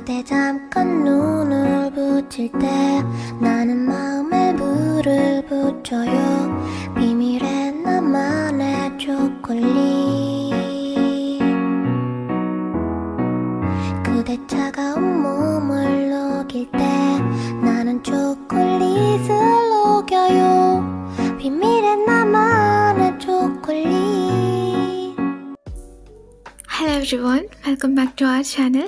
그대 잠깐 눈을 붙일 때 나는 마음에 불을 붙여요 비밀의 나만의 초콜릿 그대 차가운 몸을 녹일 때 나는 초콜릿을 녹여요 비밀의 나만의 초콜릿 Hello everyone, welcome back to our channel.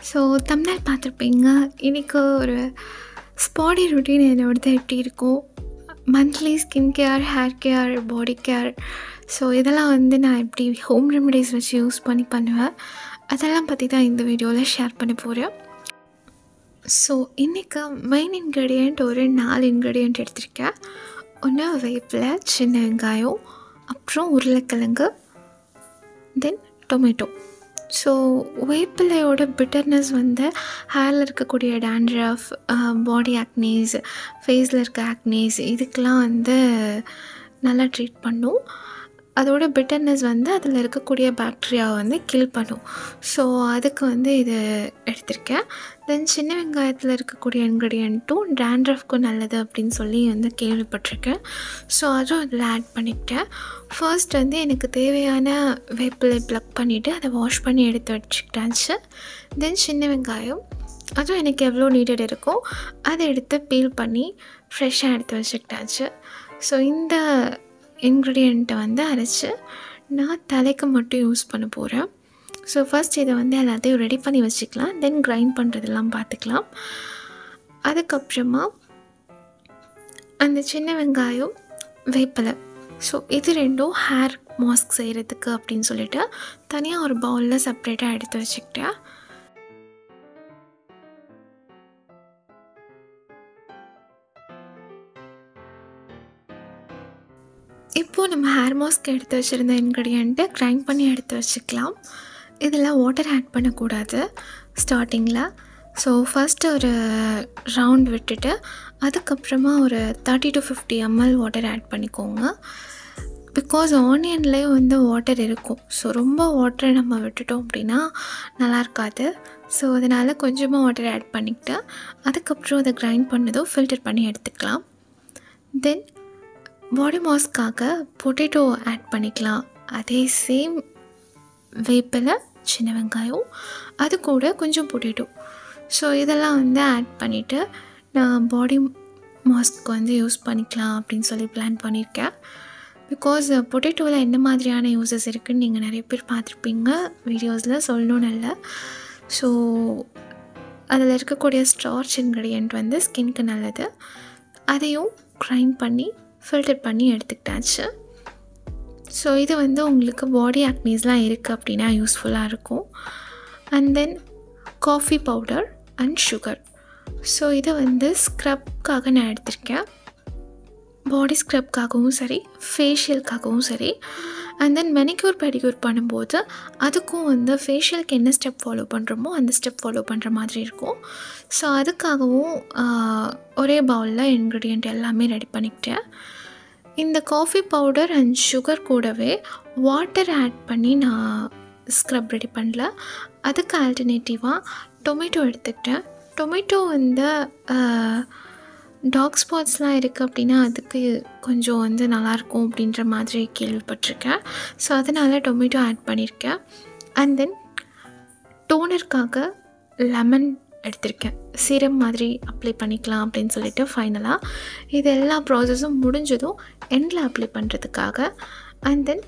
So thumbnail பார்த்துருப்பீங்க. இன்றைக்கி ஒரு ஸ்பாடி ரொட்டீன் என்னோடது எப்படி இருக்கும், monthly skin care, hair care, பாடி கேர், ஸோ இதெல்லாம் வந்து நான் எப்படி ஹோம் ரெமடிஸ் வச்சு யூஸ் பண்ணி பண்ணுவேன், அதெல்லாம் பற்றி தான் இந்த வீடியோவில் ஷேர் பண்ண போகிறேன். ஸோ இன்றைக்கி மெயின் இன்க்ரீடியண்ட் ஒரு 4 இன்க்ரீடியண்ட் எடுத்திருக்கேன். ஒன்று வேப்பிலை, சின்ன வெங்காயம், அப்புறம் உருளைக்கிழங்கு, தென் டொமேட்டோ. ஸோ வேப்பிலையோட பிட்டர்னஸ் வந்து ஹேரில் இருக்கக்கூடிய டேண்ட்ரஃப், பாடி ஆக்னீஸ், ஃபேஸில் இருக்க ஆக்னீஸ் இதுக்கெலாம் வந்து நல்லா ட்ரீட் பண்ணும். அதோட பிட்டர்னஸ் வந்து அதில் இருக்கக்கூடிய பாக்டீரியாவை வந்து கில் பண்ணும். ஸோ அதுக்கு வந்து இது எடுத்திருக்கேன். தென் சின்ன வெங்காயத்தில் இருக்கக்கூடிய இன்க்ரீடியண்ட்டும் டேண்ட்ரஃப்க்கும் நல்லது அப்படின்னு சொல்லி வந்து கேள்விப்பட்டிருக்கேன். ஸோ அதுவும் இதில் ஆட் பண்ணிக்கிட்டேன். ஃபர்ஸ்ட் வந்து எனக்கு தேவையான வேப்பிலை ப்ளக் பண்ணிவிட்டு அதை வாஷ் பண்ணி எடுத்து வச்சுக்கிட்டாச்சு. தென் சின்ன வெங்காயம் அதுவும் எனக்கு எவ்வளோ நீடட் இருக்கோ அதை எடுத்து பீல் பண்ணி ஃப்ரெஷ்ஷாக எடுத்து வச்சுக்கிட்டாச்சு. ஸோ இந்த இன்க்ரீடியண்ட்டை வந்து அரைச்சி நான் தலைக்கு மட்டும் யூஸ் பண்ண போகிறேன். ஸோ ஃபஸ்ட் இதை வந்து எல்லாத்தையும் ரெடி பண்ணி வச்சுக்கலாம். தென் கிரைண்ட் பண்ணுறதெல்லாம் பார்த்துக்கலாம். அதுக்கப்புறமா அந்த சின்ன வெங்காயம், வேப்பிலை, ஸோ இது ரெண்டும் ஹேர் மாஸ்க் செய்கிறதுக்கு அப்படின்னு சொல்லிட்டு தனியாக ஒரு பவுலில் செப்ரேட்டாக எடுத்து வச்சுக்கிட்டேன். இப்போது நம்ம ஹேர் மாஸ்க் எடுத்து வச்சுருந்த இன்க்ரீடியண்ட்டை கிரைண்ட் பண்ணி எடுத்து வச்சுக்கலாம். இதில் வாட்டர் ஆட் பண்ணக்கூடாது ஸ்டார்டிங்கில். ஸோ ஃபஸ்ட்டு ஒரு ரவுண்ட் விட்டுட்டு அதுக்கப்புறமா ஒரு 30 to 50 ml வாட்டர் ஆட் பண்ணிக்கோங்க. பிகாஸ் ஆனியன்லேயே வந்து வாட்டர் இருக்கும். ஸோ ரொம்ப வாட்டரை நம்ம விட்டுட்டோம் அப்படின்னா நல்லா இருக்காது. ஸோ அதனால் கொஞ்சமாக வாட்டர் ஆட் பண்ணிக்கிட்டு அதுக்கப்புறம் அதை கிரைண்ட் பண்ணதும் ஃபில்டர் பண்ணி எடுத்துக்கலாம். தென் பாடி மாஸ்க்காக பொட்டேட்டோ ஆட் பண்ணிக்கலாம். அதே சேம் வேப்பிலை, சின்ன வெங்காயம், அது கூட கொஞ்சம் பொட்டேட்டோ. ஸோ இதெல்லாம் வந்து ஆட் பண்ணிவிட்டு நான் பாடி மாஸ்க்கு வந்து யூஸ் பண்ணிக்கலாம் அப்படின்னு சொல்லி பிளான் பண்ணியிருக்கேன். பிகாஸ் பொட்டேட்டோவில் என்ன மாதிரியான யூஸஸ் இருக்குதுன்னு நீங்கள் நிறைய பேர் பார்த்துருப்பீங்க வீடியோஸில், சொல்லணும்னு இல்லை. ஸோ அதில் இருக்கக்கூடிய ஸ்டார்ச் இன்க்ரீடியண்ட் வந்து ஸ்கின்க்கு நல்லது. அதையும் கிரைண்ட் பண்ணி ஃபில்டர் பண்ணி எடுத்துக்கிட்டாச்சு. ஸோ இது வந்து உங்களுக்கு பாடி ஆக்னீஸ்லாம் இருக்குது அப்படின்னா யூஸ்ஃபுல்லாக இருக்கும். And then coffee powder and sugar. So இதை வந்து ஸ்க்ரப்காக நான் எடுத்திருக்கேன். பாடி ஸ்க்ரப்காகவும் சரி, ஃபேஷியலுக்காகவும் சரி. அண்ட் தென் மெனிக்யூர் பெடிக்யூர் பண்ணும்போது அதுக்கும் வந்து ஃபேஷியலுக்கு என்ன ஸ்டெப் ஃபாலோ பண்ணுறோமோ அந்த ஸ்டெப் ஃபாலோ பண்ணுற மாதிரி இருக்கும். ஸோ அதுக்காகவும் ஒரே பவுலில் இன்க்ரீடியண்ட் எல்லாமே ரெடி பண்ணிக்கிட்டேன். இந்த காஃபி பவுடர் அண்ட் சுகர் கூடவே வாட்டர் ஆட் பண்ணி நான் ஸ்க்ரப் ரெடி பண்ணல. அதுக்கு ஆல்டர்னேட்டிவாக டொமேட்டோ எடுத்துக்கிட்டேன். டொமேட்டோ வந்து டார்க் ஸ்பாட்ஸ்லாம் இருக்குது அப்படின்னா அதுக்கு கொஞ்சம் வந்து நல்லாயிருக்கும் அப்படின்ற மாதிரி கேள்விப்பட்டிருக்கேன். ஸோ அதனால் டொமேட்டோ ஆட் பண்ணியிருக்கேன். அண்ட் தென் டோனருக்காக லெமன் எடுத்திருக்கேன். சீரம் மாதிரி அப்ளை பண்ணிக்கலாம் அப்படின்னு சொல்லிட்டு ஃபைனலாக இது எல்லா ப்ராசஸும் முடிஞ்சதும் எண்டில் அப்ளை பண்ணுறதுக்காக. அண்ட் தென்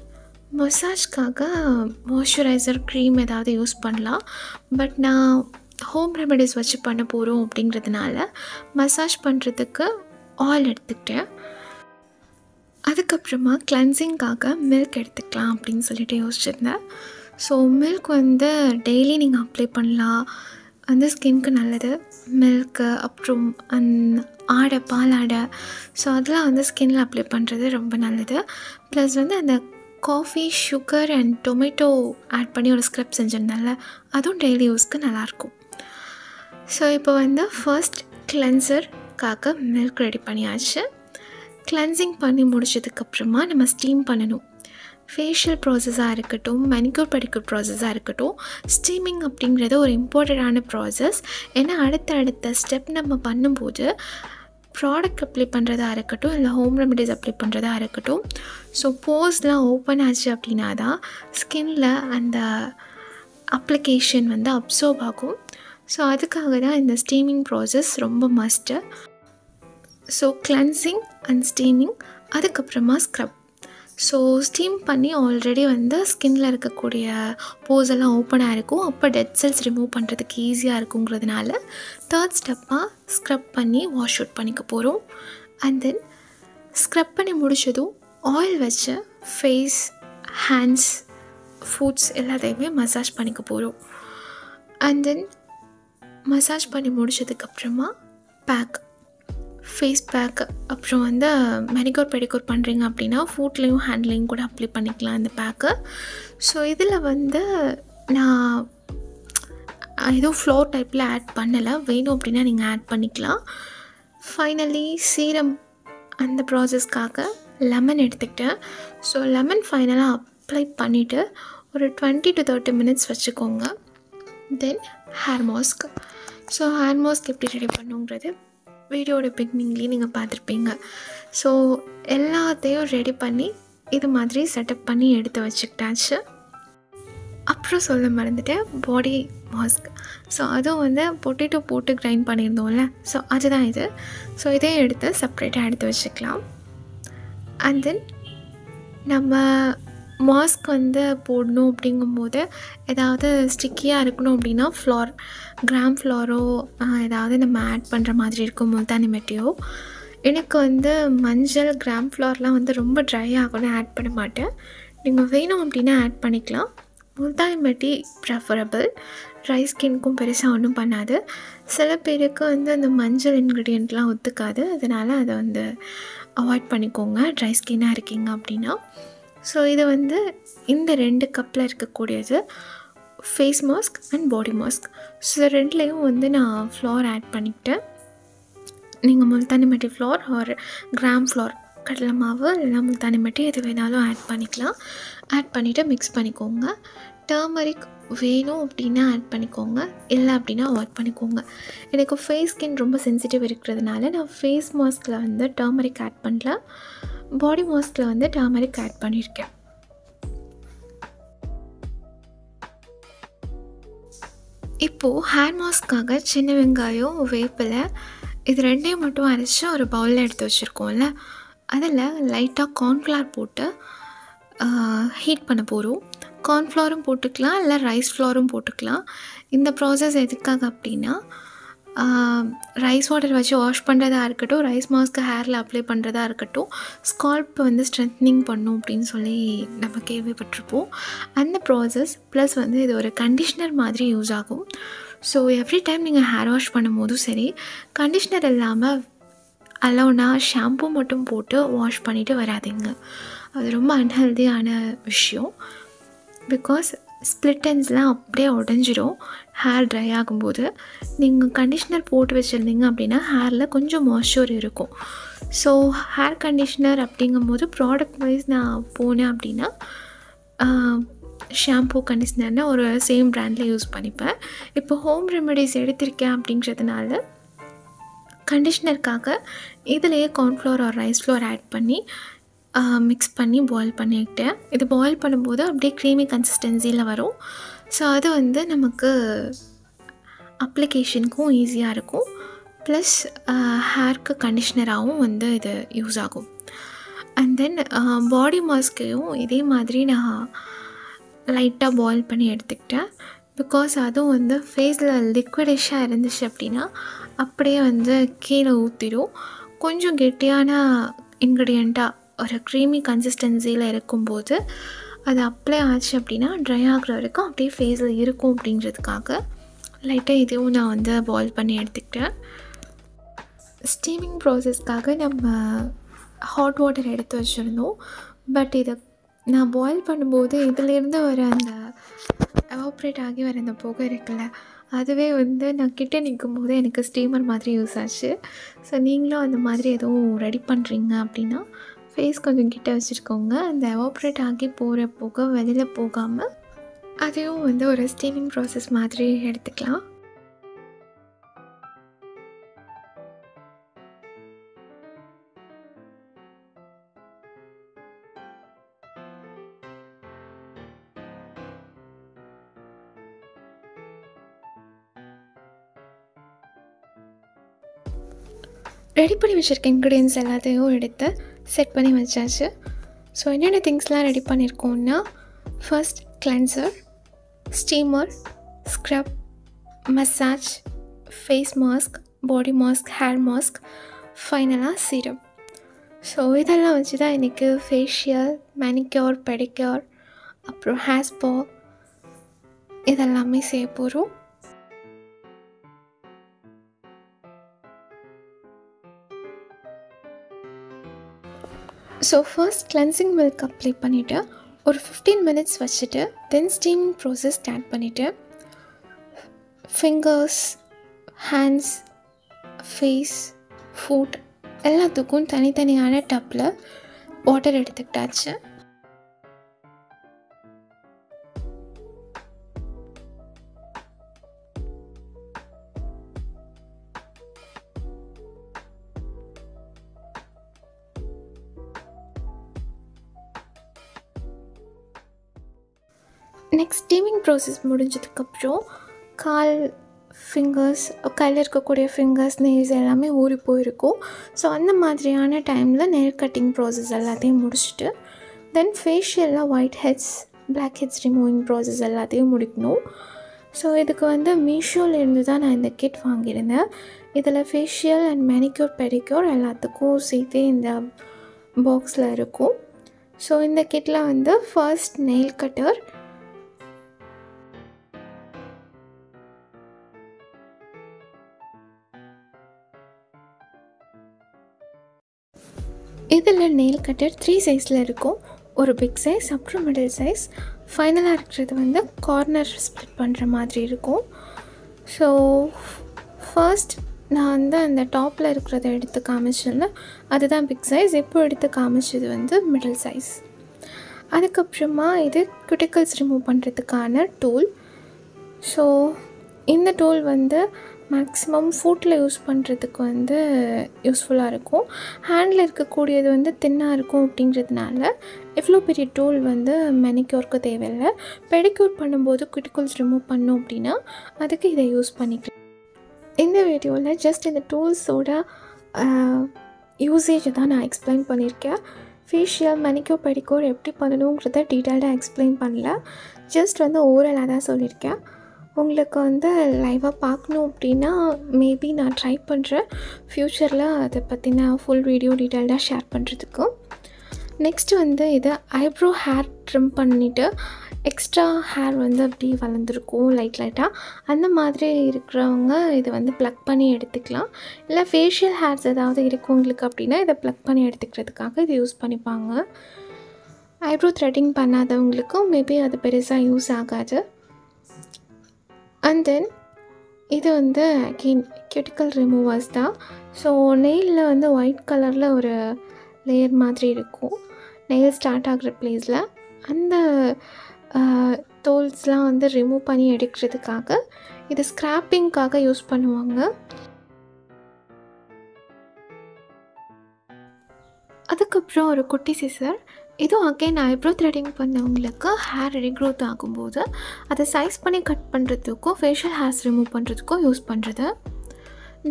மசாஜ்க்காக மாய்ஸ்சரைசர் க்ரீம் ஏதாவது யூஸ் பண்ணலாம். பட் நான் ஹோம் ரெமடிஸ் வச்சு பண்ண போகிறோம் அப்படிங்கிறதுனால மசாஜ் பண்ணுறதுக்கு ஆயில் எடுத்துக்கிட்டேன். அதுக்கப்புறமா கிளென்சிங்காக மில்க் எடுத்துக்கலாம் அப்படின்னு சொல்லிட்டு யோசிச்சிருந்தேன். ஸோ மில்க் வந்து டெய்லி நீங்கள் அப்ளை பண்ணலாம், அந்த ஸ்கின்க்கு நல்லது. மில்க்கு, அப்புறம் ஆடை, பால் ஆடை, ஸோ அதெல்லாம் வந்து ஸ்கின்னில் அப்ளை பண்ணுறது ரொம்ப நல்லது. ப்ளஸ் வந்து அந்த coffee, sugar and tomato add பண்ணி ஒரு ஸ்க்ரப் செஞ்சிருந்தால அதுவும் டெய்லி யூஸ்க்கு நல்லாயிருக்கும். ஸோ இப்போ வந்து ஃபர்ஸ்ட் கிளென்சருக்காக மில்க் ரெடி பண்ணியாச்சு. கிளென்சிங் பண்ணி முடிச்சதுக்கப்புறமா நம்ம ஸ்டீம் பண்ணணும். ஃபேஷியல் ப்ராசஸாக இருக்கட்டும், மேனிக்யூர் பெடிக்யூர் ப்ராசஸாக இருக்கட்டும், ஸ்டீமிங் அப்படிங்கிறது ஒரு இம்பார்ட்டண்ட்டான ப்ராசஸ். ஏன்னா அடுத்த ஸ்டெப் நம்ம பண்ணும்போது ப்ராடக்ட் அப்ளை பண்ணுறதா இருக்கட்டும், இல்லை ஹோம் ரெமெடிஸ் அப்ளை பண்ணுறதா இருக்கட்டும், ஸோ போர்ஸ்லாம் ஓப்பன் ஆச்சு அப்படின்னா தான் ஸ்கின்ல அந்த அப்ளிகேஷன் வந்து அப்சர்வ் ஆகும். ஸோ அதுக்காக தான் இந்த ஸ்டீமிங் ப்ராசஸ் ரொம்ப must. So cleansing and steaming, அதுக்கப்புறமா ஸ்க்ரப். ஸோ ஸ்டீம் பண்ணி ஆல்ரெடி வந்து ஸ்கின்னில் இருக்கக்கூடிய போர்ஸ் எல்லாம் ஓப்பனாக இருக்கும். அப்போ டெட் செல்ஸ் ரிமூவ் பண்ணுறதுக்கு ஈஸியாக இருக்குங்கிறதுனால தேர்ட் ஸ்டெப்பாக ஸ்க்ரப் பண்ணி வாஷ் அவுட் பண்ணிக்க போகிறோம். அண்ட் தென் ஸ்க்ரப் பண்ணி முடிச்சதும் ஆயில் வச்சு ஃபேஸ், ஹேண்ட்ஸ், ஃபுட்ஸ் எல்லாத்தையுமே மசாஜ் பண்ணிக்க போகிறோம். அண்ட் தென் மசாஜ் பண்ணி முடிச்சதுக்கப்புறமா பேக், ஃபேஸ் பேக், அப்புறம் வந்து மேனிக்யூர் பெடிக்யூர் பண்ணுறீங்க அப்படின்னா ஃபுட்லேயும் ஹேண்ட்லேயும் கூட அப்ளை பண்ணிக்கலாம் இந்த பேக்கு. ஸோ இதில் வந்து நான் எதுவும் ஃப்ளோர் டைப்பில் ஆட் பண்ணலை, வேணும் அப்படின்னா நீங்கள் ஆட் பண்ணிக்கலாம். ஃபைனலி சீரம், அந்த ப்ராசஸ்க்காக லெமன் எடுத்துக்கிட்டேன். ஸோ லெமன் ஃபைனலாக அப்ளை பண்ணிவிட்டு ஒரு 20 to 30 minutes வச்சுக்கோங்க. தென் hair mask. So hair mask எப்படி ரெடி பண்ணுங்கிறது வீடியோட பிகினிங்லேயே நீங்கள் பார்த்துருப்பீங்க. ஸோ எல்லாத்தையும் ரெடி பண்ணி இது மாதிரி செட்டப் பண்ணி எடுத்து வச்சுக்கிட்டாச்சு. அப்புறம் சொல்ல மறந்துட்டேன், பாடி மாஸ்க். ஸோ அதுவும் வந்து பொட்டேட்டோ போட்டு கிரைண்ட் பண்ணியிருந்தோம்ல, ஸோ அதுதான் இது. ஸோ இதையும் எடுத்து செப்ரேட்டாக எடுத்து வச்சுக்கலாம். அண்ட் தென் நம்ம மாஸ்க் வந்து போடணும் அப்படிங்கும்போது ஏதாவது ஸ்டிக்கியாக இருக்கணும் அப்படின்னா கிராம் ஃப்ளாரோ ஏதாவது நம்ம ஆட் பண்ணுற மாதிரி இருக்கும், முல்தானி மெட்டியோ. எனக்கு வந்து மஞ்சள், கிராம் ஃப்ளார்லாம் வந்து ரொம்ப ட்ரை ஆகணும், ஆட் பண்ண மாட்டேன். நீங்கள் வேணும் அப்படின்னா ஆட் பண்ணிக்கலாம். முல்தானி மெட்டி ப்ரெஃபரபிள், ட்ரை ஸ்கின்க்கும் பெருசாக ஒன்றும் பண்ணாது. சில பேருக்கு வந்து அந்த மஞ்சள் இன்க்ரீடியண்ட்லாம் ஒத்துக்காது, அதனால் அதை வந்து அவாய்ட் பண்ணிக்கோங்க ட்ரை ஸ்கின்னாக இருக்கீங்க அப்படின்னா. ஸோ இது வந்து இந்த 2 கப்பில் இருக்கக்கூடியது face mask and body mask. So ரெண்டுலேயும் வந்து நான் ஃப்ளார் ஆட் பண்ணிக்கிட்டேன். நீங்கள் முல்தானி மெட்டி ஃப்ளார் ஆர் கிராம் ஃப்ளார், கடலை மாவு இல்லைனா முல்தானி மெட்டி எது வேணாலும் ஆட் பண்ணிக்கலாம். ஆட் பண்ணிவிட்டு மிக்ஸ் பண்ணிக்கோங்க. டர்மரிக் வேணும் அப்படின்னா ஆட் பண்ணிக்கோங்க, இல்லை அப்படின்னா அவாய்ட் பண்ணிக்கோங்க. எனக்கு ஃபேஸ் ஸ்கின் ரொம்ப சென்சிட்டிவ் இருக்கிறதுனால நான் ஃபேஸ் மாஸ்கில் வந்து டர்மரிக் ஆட் பண்ணல, பாடி மாஸ்கில் வந்து டர்மரிக் ஆட் பண்ணியிருக்கேன். இப்போது ஹேர் மாஸ்க்காக சின்ன வெங்காயம், வேப்பிலை இது 2ஐயும் மட்டும் அரைச்சி ஒரு பவுலில் எடுத்து வச்சுருக்கோம்ல, அதில் லைட்டாக கார்ன்ஃப்ளவர் போட்டு ஹீட் பண்ண போகிறோம். கார்ன்ஃப்ளவரும் போட்டுக்கலாம், இல்லை ரைஸ் ஃப்ளாரும் போட்டுக்கலாம். இந்த ப்ராசஸ் எதுக்காக அப்படின்னா, ரைஸ் வாட்டர் வச்சு வாஷ் பண்ணுறதா இருக்கட்டும், ரைஸ் மாஸ்க்கு ஹேரில் அப்ளை பண்ணுறதா இருக்கட்டும், ஸ்கால்ப் வந்து ஸ்ட்ரென்த்னிங் பண்ணும் அப்படின்னு சொல்லி நம்ம கேள்விப்பட்டிருப்போம். அந்த ப்ராசஸ் ப்ளஸ் வந்து இது ஒரு கண்டிஷ்னர் மாதிரி யூஸ் ஆகும். ஸோ எவ்ரி டைம் நீங்கள் ஹேர் வாஷ் பண்ணும்போதும் சரி, கண்டிஷ்னர் இல்லாமல் அலோனா ஷாம்பூ மட்டும் போட்டு வாஷ் பண்ணிவிட்டு வராதிங்க. அது ரொம்ப அன்ஹெல்தியான விஷயம். பிகாஸ் ஸ்ப்ளிட் எண்ட்ஸ்லாம் அப்படியே உடஞ்சிரும் ஹேர் ட்ரை ஆகும்போது. நீங்கள் கண்டிஷ்னர் போட்டு வச்சுருந்தீங்க அப்படின்னா ஹேரில் கொஞ்சம் மாய்ஸ்சர் இருக்கும். ஸோ ஹேர் கண்டிஷ்னர் அப்படிங்கும்போது ப்ராடக்ட் வைஸ் நான் போனேன் அப்படின்னா ஷாம்பூ, கண்டிஷ்னர்னு ஒரு சேம் ப்ராண்டில் யூஸ் பண்ணிப்பேன். இப்போ ஹோம் ரெமெடிஸ் எடுத்திருக்கேன் அப்படின்றதுனால கண்டிஷ்னருக்காக இதிலேயே cornflour or rice flour add பண்ணி மிக்ஸ் பண்ணி பாயில் பண்ணிக்கிட்டேன். இது பாயில் பண்ணும்போது அப்படியே க்ரீமி கன்சிஸ்டன்சியில் வரும். ஸோ அது வந்து நமக்கு அப்ளிகேஷனுக்கும் ஈஸியாக இருக்கும். ப்ளஸ் ஹேர்க்கு கண்டிஷ்னராகவும் வந்து இது யூஸ் ஆகும். அண்ட் தென் பாடி மாஸ்க்கையும் இதே மாதிரி நான் லைட்டாக பாயில் பண்ணி எடுத்துக்கிட்டேன். பிகாஸ் அதுவும் வந்து ஃபேஸில் லிக்விடிஷாக இருந்துச்சு அப்படின்னா அப்படியே வந்து கீழே ஊற்றிடும். கொஞ்சம் கெட்டியான இன்க்ரீடியண்ட்டாக ஒரு க்ரீமி கன்சிஸ்டன்சியில் இருக்கும்போது அது அப்ளை ஆச்சு அப்படின்னா ட்ரை ஆகிற வரைக்கும் அப்படியே ஃபேஸில் இருக்கும் அப்படின்றதுக்காக லைட்டாக இதுவும் நான் வந்து பாயில் பண்ணி எடுத்துக்கிட்டேன். ஸ்டீமிங் ப்ராசஸ்க்காக நம்ம ஹாட் வாட்டர் எடுத்து வச்சுருந்தோம். பட் இதை நான் பாயில் பண்ணும்போது இதிலேருந்து வர அந்த எவாப்ரேட் ஆகி வர அந்த புகை இருக்குல்ல, அதுவே வந்து நான் கிட்டே நிற்கும் போது எனக்கு ஸ்டீமர் மாதிரி யூஸ் ஆச்சு. ஸோ நீங்களும் அந்த மாதிரி எதுவும் ரெடி பண்ணுறீங்க அப்படின்னா ஃபேஸ் கொஞ்சம் கிட்ட வச்சுருக்கோங்க. அந்த எவாப்ரேட் ஆகி போகிற புகை வெளியில் போகாமல் அதையும் வந்து ஒரு ஸ்டீமிங் ப்ராசஸ் மாதிரி எடுத்துக்கலாம். ரெடி பண்ணி வச்சுருக்க இன்க்ரீடியன்ஸ் எல்லாத்தையும் எடுத்து செட் பண்ணி வச்சாச்சு. ஸோ என்னென்ன திங்ஸ்லாம் ரெடி பண்ணியிருக்கோன்னா, first cleanser, steamer, scrub, massage, face mask, body mask, hair mask, ஃபைனலாக சீரம். ஸோ இதெல்லாம் வச்சு தான் இன்றைக்கி ஃபேஷியல், மேனிக்யூர், பெடிக்யூர், அப்புறம் ஹேர் ஸ்பா இதெல்லாமே செய்ய போகிறோம். So first cleansing milk apply பண்ணிவிட்டு ஒரு 15 minutes வச்சுட்டு தென் ஸ்டீமிங் ப்ராசஸ் ஸ்டார்ட் பண்ணிவிட்டு ஃபிங்கர்ஸ், ஹேண்ட்ஸ், ஃபேஸ், ஃபுட் எல்லாத்துக்கும் தனித்தனியான டப்பில் வாட்டர் எடுத்துக்கிட்டாச்சு. நெக்ஸ்ட் ஸ்டீமிங் ப்ராசஸ் முடிஞ்சதுக்கப்புறம் கால், ஃபிங்கர்ஸ், கையில் இருக்கக்கூடிய ஃபிங்கர்ஸ், நெயில்ஸ் எல்லாமே ஊறி போயிருக்கும். ஸோ அந்த மாதிரியான டைமில் நெயில் கட்டிங் ப்ராசஸ் எல்லாத்தையும் முடிச்சுட்டு தென் ஃபேஷியலில் white heads, black heads removing process எல்லாத்தையும் முடிக்கணும். ஸோ இதுக்கு வந்து மீஷோலேருந்து தான் நான் இந்த கிட் வாங்கியிருந்தேன். இதில் ஃபேஷியல் அண்ட் மேனிக்யூர், பெடிக்யூர் எல்லாத்துக்கும் சேர்த்து இந்த பாக்ஸில் இருக்கும். ஸோ இந்த கிட்டில் வந்து ஃபர்ஸ்ட் நெயில் கட்டர், இதில் நெயில் கட்டர் 3 சைஸில் இருக்கும். ஒரு பிக் சைஸ், அப்புறம் மிடில் சைஸ், ஃபைனலாக இருக்கிறது வந்து கார்னர் ஸ்ப்ளிட் பண்ணுற மாதிரி இருக்கும். ஸோ ஃபர்ஸ்ட் நான் வந்து அந்த டாப்பில் இருக்கிறத எடுத்து காமிச்சேன்ல, அதுதான் பிக் சைஸ். இப்போ எடுத்து காமிச்சது வந்து மிடில் சைஸ். அதுக்கப்புறமா இது குட்டிக்கல்ஸ் ரிமூவ் பண்ணுறதுக்கான டூல். ஸோ இந்த டூல் வந்து மேக்ஸிமம் ஃபுட்டில் யூஸ் பண்ணுறதுக்கு வந்து யூஸ்ஃபுல்லாக இருக்கும். ஹேண்டில் இருக்கக்கூடியது வந்து தின்னாக இருக்கும் அப்படிங்கிறதுனால எவ்வளோ பெரிய டூல் வந்து மெனிக்யூருக்கு தேவையில்லை. பெடிக்யூர் பண்ணும்போது குட்டிக்கல்ஸ் ரிமூவ் பண்ணோம் அப்படின்னா அதுக்கு இதை யூஸ் பண்ணிக்கலாம். இந்த வீடியோவில் ஜஸ்ட் இந்த டூல்ஸோட யூசேஜை தான் நான் எக்ஸ்பிளைன் பண்ணியிருக்கேன். ஃபேஷியல், மேனிக்யூர், பெடிக்யூர் எப்படி பண்ணணுங்கிறத டீட்டெயில்டாக எக்ஸ்பிளைன் பண்ணல. ஜஸ்ட் வந்து ஓரலாக தான் சொல்லியிருக்கேன். உங்களுக்கு வந்து லைவாக பார்க்கணும் அப்படின்னா மேபி நான் ட்ரை பண்ணுறேன் ஃப்யூச்சரில் அதை பற்றின ஃபுல் வீடியோ டீட்டெயில்டாக ஷேர் பண்ணுறதுக்கு. நெக்ஸ்ட்டு வந்து இது ஐப்ரோ ஹேர் ட்ரிம் பண்ணிவிட்டு எக்ஸ்ட்ரா ஹேர் வந்து அப்படி வளர்ந்துருக்கும் லைட்டாக. அந்த மாதிரி இருக்கிறவங்க இதை வந்து ப்ளக் பண்ணி எடுத்துக்கலாம். இல்லை ஃபேஷியல் ஹேர்ஸ் ஏதாவது இருக்கவங்களுக்கு அப்படின்னா இதை ப்ளக் பண்ணி எடுத்துக்கிறதுக்காக இதை யூஸ் பண்ணிப்பாங்க. ஐப்ரோ த்ரெட்டிங் பண்ணாதவங்களுக்கும் மேபி அது பெருசாக யூஸ் ஆகாது. அண்ட் தென் இது வந்து அகெயின் கியூட்டிக்கல் ரிமூவர்ஸ் தான். ஸோ நெயிலில் வந்து ஒயிட் கலரில் ஒரு லேயர் மாதிரி இருக்கும் நெயில் ஸ்டார்ட் ஆகிற ப்ளேஸில். அந்த தோல்ஸ்லாம் வந்து ரிமூவ் பண்ணி எடுக்கிறதுக்காக இது ஸ்க்ராப்பிங்காக யூஸ் பண்ணுவாங்க. அதுக்கப்புறம் ஒரு குட்டி சிசர். இதுவும் அகெயின் ஐப்ரோ த்ரெட்டிங் பண்ணவங்களுக்கு ஹேர் ரீக்ரோத் ஆகும்போது அதை சைஸ் பண்ணி கட் பண்ணுறதுக்கும் ஃபேஷியல் ஹேர்ஸ் ரிமூவ் பண்ணுறதுக்கும் யூஸ் பண்ணுறது.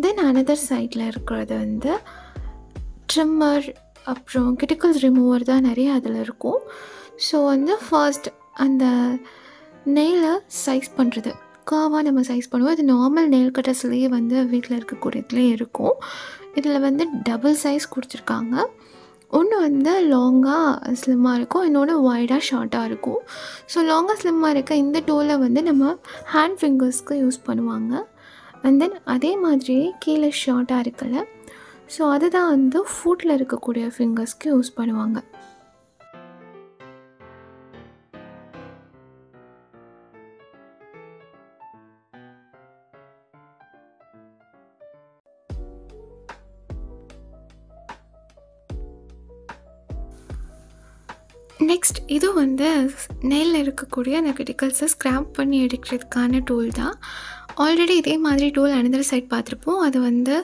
தென் அனதர் சைடில் இருக்கிறது வந்து ட்ரிம்மர், அப்புறம் கிட்டிக்கல்ஸ் ரிமூவர் தான் நிறைய அதில் இருக்கும். ஸோ வந்து ஃபர்ஸ்ட் அந்த நெயிலை சைஸ் பண்ணுறது, கர்வாக நம்ம சைஸ் பண்ணுவோம். இது நார்மல் நெயில் கட்டர்ஸ்லேயே வந்து வீட்டில் இருக்கக்கூடியதுலேயே இருக்கும். இதில் வந்து டபுள் சைஸ் கொடுத்துருக்காங்க. ஒன்று வந்து லாங்காக ஸ்லிம்மாக இருக்கும், இன்னொன்று வைடாக ஷார்ட்டாக இருக்கும். ஸோ லாங்காக ஸ்லிம்மாக இருக்க இந்த டூலை வந்து நம்ம ஹேண்ட் ஃபிங்கர்ஸ்க்கு யூஸ் பண்ணுவாங்க. அண்ட் தென் அதே மாதிரியே கீழே ஷார்ட்டாக இருக்குல்ல, ஸோ அதுதான் வந்து ஃபுட்டில் இருக்கக்கூடிய ஃபிங்கர்ஸ்க்கு யூஸ் பண்ணுவாங்க. நெக்ஸ்ட் இது வந்து நெயிலில் இருக்கக்கூடிய அந்த கிரிட்டிக்கல்ஸை ஸ்க்ராப் பண்ணி எடுக்கிறதுக்கான டூல் தான். ஆல்ரெடி இதே மாதிரி டூல் அனதர் சைட் பார்த்துருப்போம். அது வந்து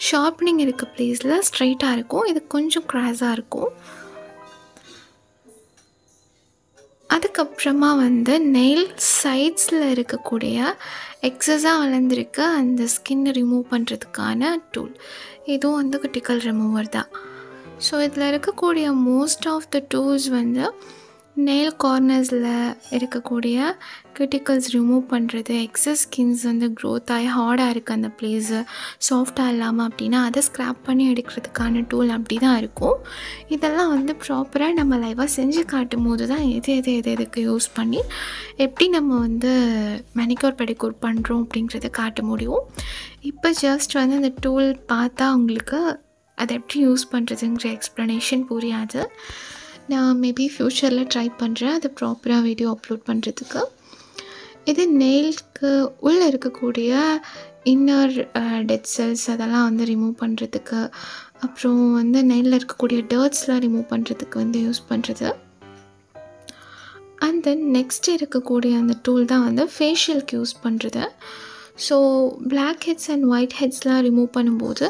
ஷார்ப்னிங் இருக்க ப்ளேஸில் ஸ்ட்ரைட்டாக இருக்கும், இது கொஞ்சம் க்ராஸாக இருக்கும். அதுக்கப்புறமா வந்து நெயில் சைட்ஸில் இருக்கக்கூடிய எக்ஸஸாக வளர்ந்துருக்க அந்த ஸ்கின்னை ரிமூவ் பண்ணுறதுக்கான டூல். இதுவும் வந்து கிரிட்டிக்கல் ரிமூவர் தான். ஸோ இதில் இருக்கக்கூடிய மோஸ்ட் ஆஃப் த டூல்ஸ் வந்து நெயில் கார்னர்ஸில் இருக்கக்கூடிய கிரிட்டிக்கல்ஸ் ரிமூவ் பண்ணுறது, எக்ஸஸ் ஸ்கின்ஸ் வந்து க்ரோத் ஆகி ஹார்டாக இருக்குது அந்த ப்ளேஸு சாஃப்டாக இல்லாமல் அப்படின்னா அதை ஸ்க்ராப் பண்ணி எடுக்கிறதுக்கான டூல் அப்படி தான் இருக்கும். இதெல்லாம் வந்து ப்ராப்பராக நம்ம லைவாக செஞ்சு காட்டும் போது தான் எதுக்கு யூஸ் பண்ணி எப்படி நம்ம வந்து மேனிக்யூர் பெடிக்யூர் பண்ணுறோம் அப்படிங்கிறத காட்ட முடியும். இப்போ ஜஸ்ட் வந்து அந்த டூல் பார்த்தா உங்களுக்கு அதை எப்படி யூஸ் பண்ணுறதுங்கிற எக்ஸ்ப்ளனேஷன் புரியாது. நான் மேபி ஃப்யூச்சரில் ட்ரை பண்ணுறேன் அது ப்ராப்பராக வீடியோ அப்லோட் பண்ணுறதுக்கு. இது நெயிலுக்கு உள்ளே இருக்கக்கூடிய இன்னர் டெட் செல்ஸ் அதெல்லாம் வந்து ரிமூவ் பண்ணுறதுக்கு, அப்புறம் வந்து நெயிலில் இருக்கக்கூடிய டர்ட்ஸ்லாம் ரிமூவ் பண்ணுறதுக்கு வந்து யூஸ் பண்ணுறது. அண்ட் தென் நெக்ஸ்ட் இருக்கக்கூடிய அந்த டூல் தான் வந்து ஃபேஷியலுக்கு யூஸ் பண்ணுறது. So black heads and white ஹெட்ஸ்லாம் ரிமூவ் பண்ணும்போது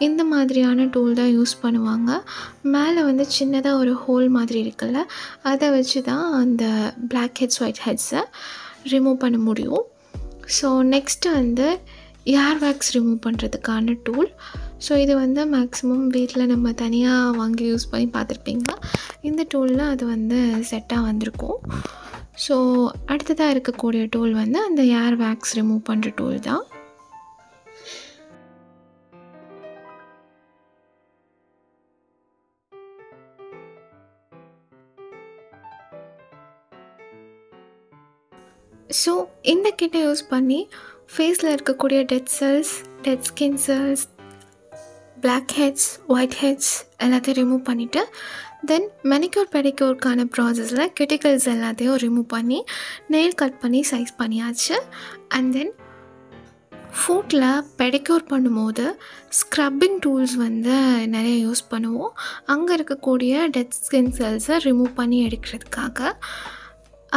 இந்த மாதிரியான டூல் தான் யூஸ் பண்ணுவாங்க. மேலே வந்து சின்னதாக ஒரு ஹோல் மாதிரி இருக்குல்ல, அதை வச்சு தான் அந்த பிளாக் ஹெட்ஸ் ஒயிட் ஹெட்ஸை ரிமூவ் பண்ண முடியும். ஸோ நெக்ஸ்ட்டு வந்து ஏர் வேக்ஸ் ரிமூவ் பண்ணுறதுக்கான டூல். ஸோ இது வந்து மேக்ஸிமம் வீட்டில் நம்ம தனியாக வாங்கி யூஸ் பண்ணி பார்த்துருப்பீங்க. இந்த டூலில் அது வந்து செட்டாக வந்திருக்கும். ஸோ அடுத்ததாக இருக்கக்கூடிய டூல் வந்து அந்த ஏர் வேக்ஸ் ரிமூவ் பண்ணுற டூல் தான். ஸோ இந்த கிட்ட யூஸ் பண்ணி ஃபேஸில் இருக்கக்கூடிய dead cells, dead skin cells, black heads, white heads எல்லாத்தையும் ரிமூவ் பண்ணிவிட்டு தென் மெனிக்யூர் பெடிக்யூர்க்கான ப்ராசஸில் கிரிட்டிக்கல்ஸ் எல்லாத்தையும் ரிமூவ் பண்ணி நெயில் கட் பண்ணி சைஸ் பண்ணியாச்சு. அண்ட் தென் ஃபுட்டில் பெடிக்யூர் பண்ணும்போது ஸ்க்ரப்பிங் டூல்ஸ் வந்து நிறைய யூஸ் பண்ணுவோம். அங்கே இருக்கக்கூடிய டெட் ஸ்கின் செல்ஸை ரிமூவ் பண்ணி எடுக்கிறதுக்காக.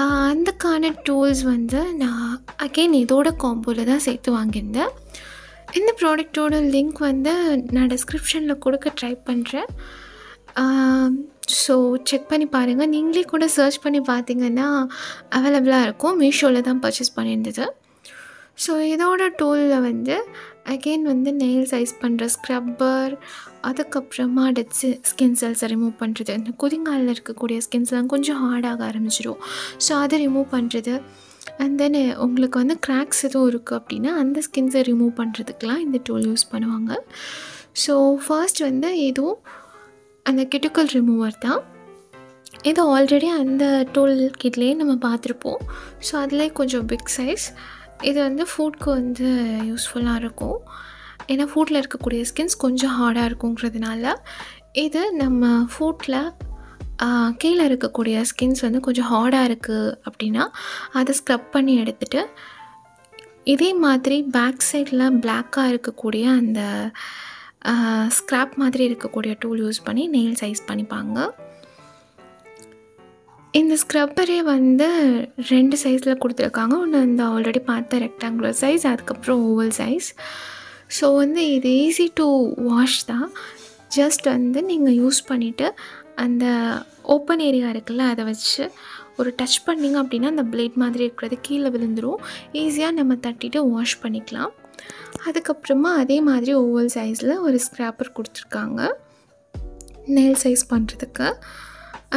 அதுக்கான டூல்ஸ் வந்து நான் அகெயின் இதோட காம்போவில் தான் சேர்த்து வாங்கியிருந்தேன். இந்த ப்ராடக்டோட லிங்க் வந்து நான் டிஸ்கிரிப்ஷனில் கொடுக்க ட்ரை பண்ணுறேன். ஸோ செக் பண்ணி பாருங்கள். நீங்களே கூட சர்ச் பண்ணி பார்த்தீங்கன்னா அவைலபிளாக இருக்கும். மீஷோவில் தான் பர்ச்சேஸ் பண்ணியிருந்தது. ஸோ இதோட டூலில் வந்து அகெயின் வந்து நெயில் சைஸ் பண்ணுற ஸ்க்ரப்பர், அதுக்கப்புறமா டெட் ஸ்கின் செல்ஸை ரிமூவ் பண்ணுறது, இந்த குதிங்காலில் இருக்கக்கூடிய ஸ்கின்ஸ்லாம் கொஞ்சம் ஹார்டாக ஆரம்பிச்சிடும், ஸோ அதை ரிமூவ் பண்ணுறது. அண்ட் தென் உங்களுக்கு வந்து கிராக்ஸ் எதுவும் இருக்குது அப்படின்னா அந்த ஸ்கின்ஸை ரிமூவ் பண்ணுறதுக்கெலாம் இந்த டூல் யூஸ் பண்ணுவாங்க. ஸோ ஃபர்ஸ்ட் வந்து இதுவும் அந்த கிரிட்டிக்கல் ரிமூவர் தான். இது ஆல்ரெடி அந்த டூல் கிட்லேயே நம்ம பார்த்துருப்போம். ஸோ அதிலே கொஞ்சம் பிக் சைஸ். இது வந்து ஃபுட்க்கு வந்து யூஸ்ஃபுல்லாக இருக்கும். ஏன்னா ஃபுட்டில் இருக்கக்கூடிய ஸ்கின்ஸ் கொஞ்சம் ஹார்டாக இருக்குங்கிறதுனால இது நம்ம ஃபுட்டில் கீழே இருக்கக்கூடிய ஸ்கின்ஸ் வந்து கொஞ்சம் ஹார்டாக இருக்குது அப்படின்னா அதை ஸ்க்ரப் பண்ணி எடுத்துகிட்டு இதே மாதிரி பேக் சைடில் பிளாக்காக இருக்கக்கூடிய அந்த ஸ்க்ராப் மாதிரி இருக்கக்கூடிய டூல் யூஸ் பண்ணி நெயில் சைஸ் பண்ணிப்பாங்க. இந்த ஸ்க்ரப்பரே வந்து 2 சைஸில் கொடுத்துருக்காங்க. ஒன்று இந்த ஆல்ரெடி பார்த்த ரெக்டாங்குலர் சைஸ், அதுக்கப்புறம் ஓவல் சைஸ். ஸோ வந்து இது ஈஸி டு வாஷ் தான். ஜஸ்ட் வந்து நீங்கள் யூஸ் பண்ணிவிட்டு அந்த ஓப்பன் ஏரியா இருக்குல்ல அதை வச்சு ஒரு டச் பண்ணிங்க அப்படின்னா அந்த பிளேட் மாதிரி இருக்கிறது கீழே விழுந்துடும். ஈஸியாக நம்ம தட்டிட்டு வாஷ் பண்ணிக்கலாம். அதுக்கப்புறமா அதே மாதிரி ஓவல் சைஸில் ஒரு ஸ்க்ராப்பர் கொடுத்துருக்காங்க நெயில் சைஸ் பண்ணுறதுக்கு.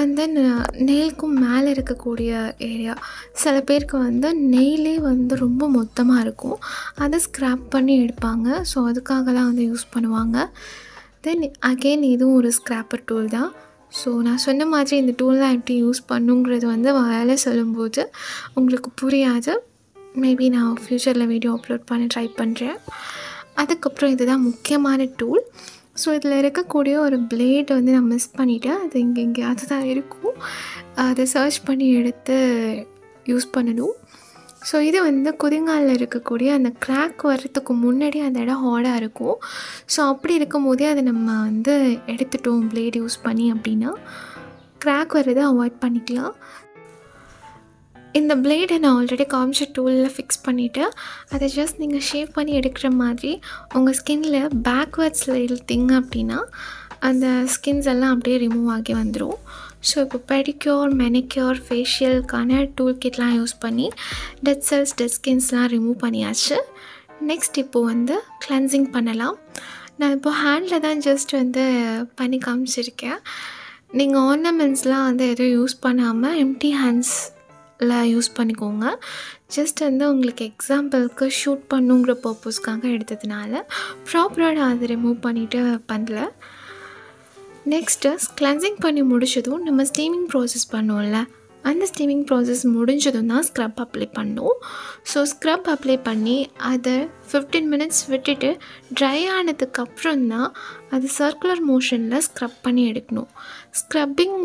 அண்ட் தென் நெயிலுக்கும் மேலே இருக்கக்கூடிய ஏரியா, சில பேருக்கு வந்து நெயிலே வந்து ரொம்ப மொத்தமாக இருக்கும், அதை ஸ்க்ராப் பண்ணி எடுப்பாங்க. ஸோ அதுக்காகலாம் வந்து யூஸ் பண்ணுவாங்க. தென் அகெயின் இதுவும் ஒரு ஸ்க்ராப்பர் டூல் தான். ஸோ நான் சொன்ன மாதிரி இந்த டூல்லாம் எப்படி யூஸ் பண்ணுங்கிறது வந்து வேலை சொல்லும்போது உங்களுக்கு புரியாது. மேபி நான் ஃப்யூச்சரில் வீடியோ அப்லோட் பண்ண ட்ரை பண்ணுறேன். அதுக்கப்புறம் இதுதான் முக்கியமான டூல். ஸோ இதில் இருக்கக்கூடிய ஒரு பிளேட் வந்து நான் மிஸ் பண்ணிவிட்டேன். அது எங்கேயாவது தான் இருக்கும். அதை சர்ச் பண்ணி எடுத்து யூஸ் பண்ணணும். ஸோ இது வந்து குதிங்காலில் இருக்கக்கூடிய அந்த கிராக் வர்றதுக்கு முன்னாடி அந்த இடம் ஹார்டாக இருக்கும். ஸோ அப்படி இருக்கும் போதே அதை நம்ம வந்து எடுத்துட்டோம் பிளேட் யூஸ் பண்ணி அப்படின்னா கிராக் வரதை அவாய்ட் பண்ணிக்கலாம். இந்த பிளேடை நான் ஆல்ரெடி காமிச்ச டூலில் ஃபிக்ஸ் பண்ணிவிட்டு அதை ஜஸ்ட் நீங்கள் ஷேவ் பண்ணி எடுக்கிற மாதிரி உங்கள் ஸ்கின்னில் பேக்வேர்ட்ஸில் இழுத்திங்க அப்படின்னா அந்த ஸ்கின்ஸ் எல்லாம் அப்படியே ரிமூவ் ஆகி வந்துடும். ஸோ இப்போ பெடிக்யூர், மெனிக்யூர், ஃபேஷியலுக்கான டூல் கிட்லாம் யூஸ் பண்ணி டெட் செல்ஸ், டெட் ஸ்கின்ஸ்லாம் ரிமூவ் பண்ணியாச்சு. நெக்ஸ்ட் இப்போது கிளென்சிங் பண்ணலாம். நான் இப்போ ஹேண்டில் தான் ஜஸ்ட் பண்ணி காமிச்சிருக்கேன். நீங்கள் ஆர்னமெண்ட்ஸ்லாம் எதுவும் யூஸ் பண்ணாமல் எம்டி ஹேண்ட்ஸில் யூஸ் பண்ணிக்கோங்க. ஜஸ்ட் உங்களுக்கு எக்ஸாம்பிளுக்கு ஷூட் பண்ணுங்கிற பர்பஸ்க்காக எடுத்ததுனால ப்ராப்பராக நான் அதை ரிமூவ் பண்ணிவிட்டு பண்ணல. நெக்ஸ்ட்டு கிளென்சிங் பண்ணி முடிச்சதும் நம்ம ஸ்டீமிங் ப்ராசஸ் பண்ணுவோம்ல, அந்த ஸ்டீமிங் ப்ராசஸ் முடிஞ்சதும் தான் ஸ்க்ரப் அப்ளை பண்ணணும். ஸோ ஸ்க்ரப் அப்ளை பண்ணி அதை 15 minutes விட்டுட்டு ட்ரை ஆனதுக்கப்புறம் தான் அது சர்க்குலர் மோஷனில் ஸ்க்ரப் பண்ணி எடுக்கணும். ஸ்க்ரப்பிங்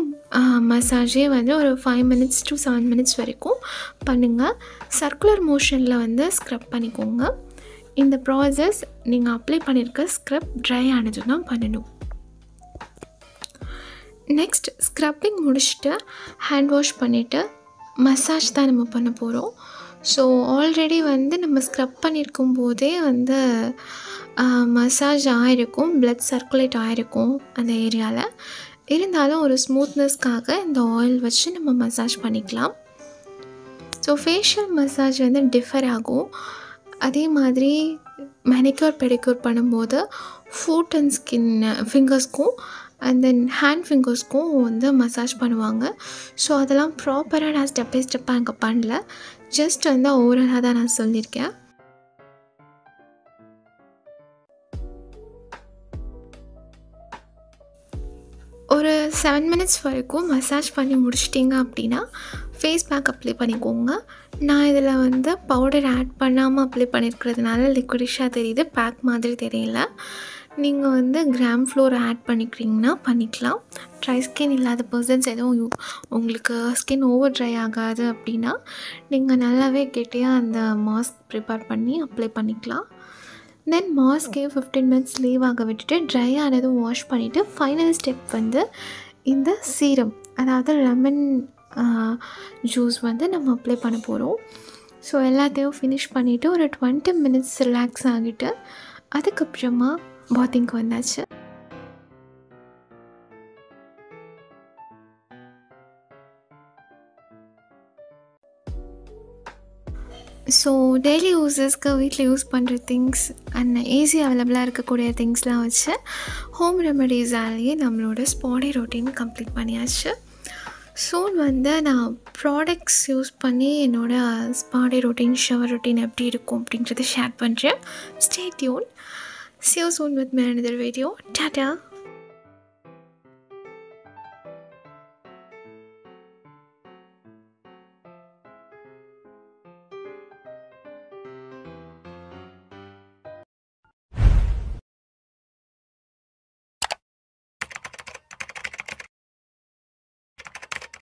மசாஜே ஒரு 5 minutes to 7 minutes வரைக்கும் பண்ணுங்கள். சர்க்குலர் மோஷனில் ஸ்க்ரப் பண்ணிக்கோங்க. இந்த ப்ராசஸ் நீங்கள் அப்ளை பண்ணியிருக்க ஸ்க்ரப் ட்ரை ஆனதும் தான் பண்ணணும். நெக்ஸ்ட் ஸ்க்ரப்பிங் முடிச்சுட்டு ஹேண்ட் வாஷ் பண்ணிவிட்டு மசாஜ் தான் நம்ம பண்ண போகிறோம். ஸோ ஆல்ரெடி நம்ம ஸ்க்ரப் பண்ணியிருக்கும் போதே மசாஜ் ஆகிருக்கும், பிளட் சர்க்குலேட் ஆகிருக்கும் அந்த ஏரியாவில். இருந்தாலும் ஒரு ஸ்மூத்னஸ்க்காக இந்த ஆயில் வச்சு நம்ம மசாஜ் பண்ணிக்கலாம். ஸோ ஃபேஷியல் மசாஜ் டிஃபர் ஆகும். அதே மாதிரி மேனிக்யூர் பெடிக்யூர் பண்ணும்போது ஃபுட் அண்ட் ஸ்கின் ஃபிங்கர்ஸ்க்கும் அண்ட் தென் ஹேண்ட் ஃபிங்கர்ஸ்க்கும் மசாஜ் பண்ணுவாங்க. ஸோ அதெல்லாம் ப்ராப்பராக நான் ஸ்டெப் பை ஸ்டெப்பாக அங்கே பண்ணல. ஜஸ்ட் ஓவராலாக தான் நான் சொல்லியிருக்கேன். ஒரு 7 minutes வரைக்கும் மசாஜ் பண்ணி முடிச்சிட்டிங்க அப்படின்னா ஃபேஸ் பேக் அப்ளை பண்ணிக்கோங்க. நான் இதில் பவுடர் ஆட் பண்ணாமல் அப்ளை பண்ணியிருக்கிறதுனால லிக்விடிஷாக தெரியுது, பேக் மாதிரி தெரியல. நீங்கள் கிராம் ஃப்ளோர் ஆட் பண்ணிக்கிறீங்கன்னா பண்ணிக்கலாம். ட்ரை ஸ்கின் இல்லாத பர்சன்ஸ் எதுவும் உங்களுக்கு ஸ்கின் ஓவர் ட்ரை ஆகாது அப்படின்னா நீங்கள் நல்லாவே கெட்டியாக அந்த மாஸ்க் ப்ரிப்பேர் பண்ணி அப்ளை பண்ணிக்கலாம். தென் மாஸ்க்கே 15 minutes லீவ் ஆக விட்டுட்டு ட்ரை ஆனதும் வாஷ் பண்ணிவிட்டு ஃபைனல் ஸ்டெப் இந்த சீரம், அதாவது லெமன் ஜூஸ் நம்ம அப்ளை பண்ண போகிறோம். ஸோ எல்லாத்தையும் ஃபினிஷ் பண்ணிவிட்டு ஒரு 20 minutes ரிலாக்ஸ் ஆகிட்டு அதுக்கப்புறமா பாத்திங்க்கு வந்தாச்சு. ஸோ டெய்லி யூஸஸ்க்கு வீட்டில் யூஸ் பண்ணுற திங்ஸ் அண்ட் ஈஸி அவைலபிளாக இருக்கக்கூடிய திங்ஸ்லாம் வச்சு ஹோம் ரெமடிஸாலேயே நம்மளோட ஸ்பாடி ரொட்டீன் கம்ப்ளீட் பண்ணியாச்சு. சூன் நான் ப்ராடக்ட்ஸ் யூஸ் பண்ணி என்னோடய ஸ்பாடி ரொட்டீன், ஷவர் ரொட்டீன் எப்படி இருக்கும் அப்படின்றத ஷேர் பண்ணுறேன். Stay tune. See you soon with my another video. Tata.